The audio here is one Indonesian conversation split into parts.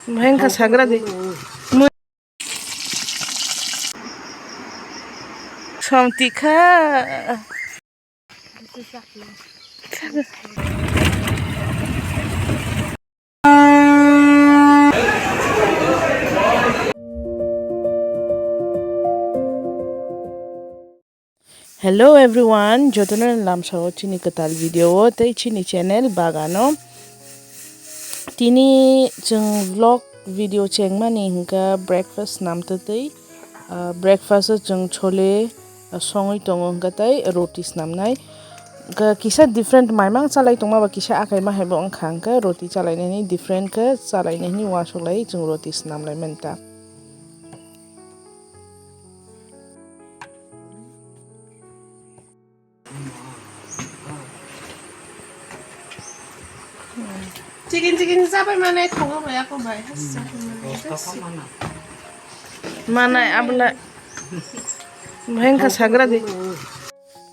Main ka sagra di. Samtika. Hello everyone, jodonan lam sao chini katal video tay chini channel bagano. Tini jeng vlog video cheng mani hingga breakfast nam tay breakfast jeng chole songoi tongo hingga tay rotis nam nai. Kisah different maimang salai tongma ba kisah akai ma hebo angkang ka roti salai nani different ka salai nani wasolai jeng rotis nam lai menta. Chicken sampai mana itu nggak bayar aku bayar mana abla main ka sagra di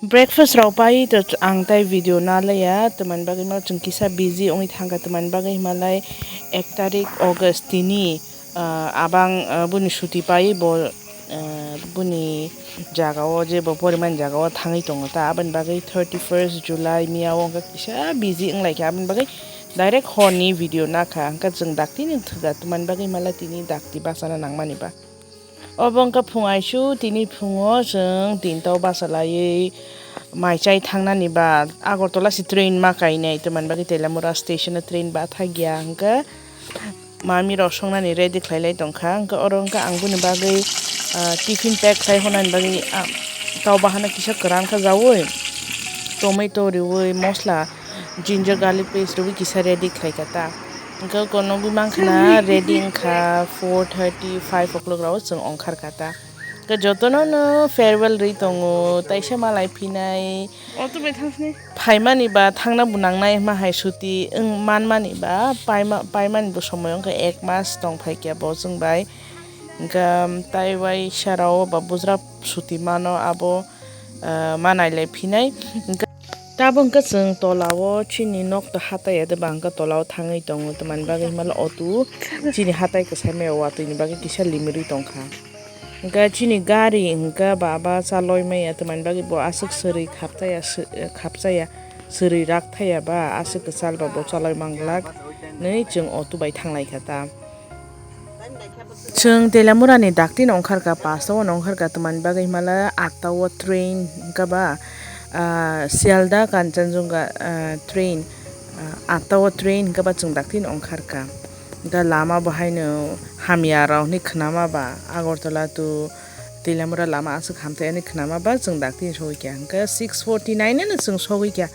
breakfast raw pai to ang tai video na la ya teman bagai mal chung kisa busy ongi thangka teman bagai malai 1 tarik August tini abang buni shuti pai bol buni jagao je bo poriman jagao thangai tongo ta aban bagai 31st July miawo ka kisa busy ang like aban bagai direct horny video na ka angka jeng dakti ning thuga teman bagai mala tini dakti basana nangmani ba obong ka phungai shu tini phungo jeng tintau basalai mai chai thangnani ba Agartala si train ma kainai teman bagai Telamura station train ba thagya angka mami rosongna ni ready khlailai tongkha angka orongka angbuni bagai tiffin pack khai honan bagai tau bahana kisa karan ka jawoi tomato riwoi mosla ginger garlic paste rugi kisa ready khai kata angka kono bimang khana ready angkha 4:30 5 o'clock raw jeng ongkhar kata ke jotono no farewell ri tongo taisa malai phinai auto bethangsni phaimani ba thangna bunangnai ma hai suti manmani ba paimani bo somoy angka 1 mas tong phaikya bo jeng bai angka taiwai sharao ba bujra suti mano abo manai le phinai tabang ka jeng tolawo chini nok to hatai ade bangka tolawo thangai tongo teman bagai mal otu chini hatai ka same watu ni bagai kisa limiri tongkha angka chini gari angka baba chaloi mai teman bagai bo asuk seri khapchaya seri rak thaya ba asuk chal ba bo chaloi manglak nei jeng otu bai thanglai khata jeng Telamura ni dakti nongkhar ka paso nongkhar ka teman bagai mala atawa train angka ba Sialda Kanchenjunga train atawa train ka ba chung daktin ongkhar ka ga lama bahaino hamya raw ni khnama ba Agartala to Telamura lama asuk hamtai ani khnama ba chung daktin soi kya ga 6:49 na chung soi kya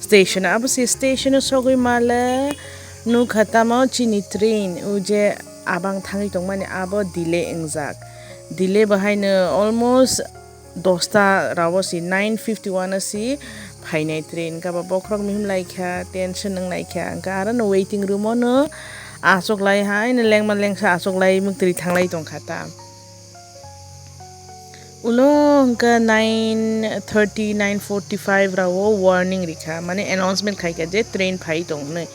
station abu si station sogoi mala nu khatama chini train uje abang thangi tongmani abo delay engjak delay bahaino almost 10 rawosi 9:51 asi phainai train ka ba bokrok mihim laikha tension nang laikha angka ara no waiting room no asok lai hai na lengma lengsa asok lai muktri thanglai tongkhata ulo angka 9:30 9:45 rawo warning rikha mane announcement khaika je train phai tong nei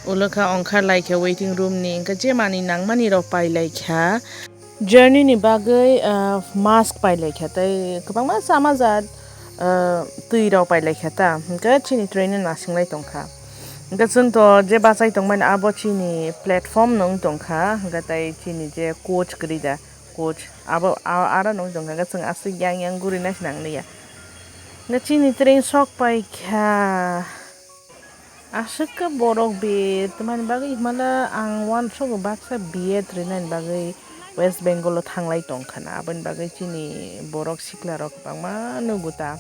ulo kha ongkhar laikha waiting room ni angka je mani nangmani ro pai laikha journey ni bagai mask pai laikha tai kabang ma samajat tui raw pai laikha ta angka chini train na singlai tongkha angka chung to je basai tongman abo chini platform nong tongkha angka tai chini je coach krida coach abo ara nong tongkha chung asik yang guri na sinang niya na chini train sok pai kha asik ka borok be teman bagai mala ang wan sok baksa be train bagai West Bengal thanglai tongkhana aban bagai chini borok sikla rok bangma nuguta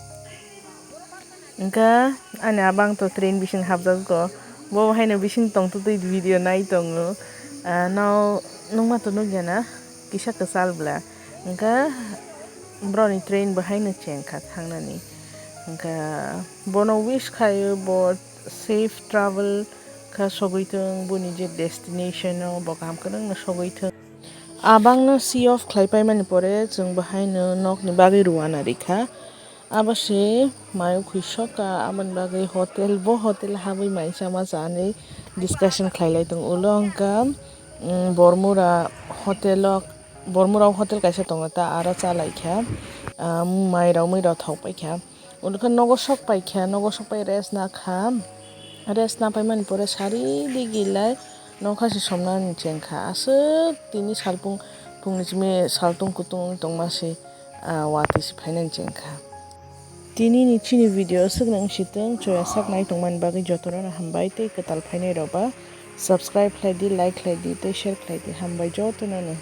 angka ani abang to train bising habjak ko bo haino bising tong to video nai tongo now nungma to nugena kisa kesal bla angka broni train bahaino chengkha thangnani angka bono wish khayo bo safe travel kha sogoitong boni je destination no bo kam kanang na sogoitong abang no see off khlaipai mani pore jeng bahaino nok ni bagai ruana rikha abase mayo khuisoka aman bagai hotel habai maisa ma jane discussion khlailai tong ulongka Bormura hotel kaisa tongo ta aro chalaikha mairok muirok thok paikha unikhe nogo sok pai rest na kha rest na paimani pore sari di gilai nog khasi somnani chengkha aswk tini salpung pungni chimi saltung kutung tongmasi watui si phainani chengkha. Tini ni chini video aswk nang sitong choya saknai tongmani bagui jotono hambai tei kwtal phainai rok ba subscribe khlaidi like khlaidi tei share khlaidi hambai jotono no.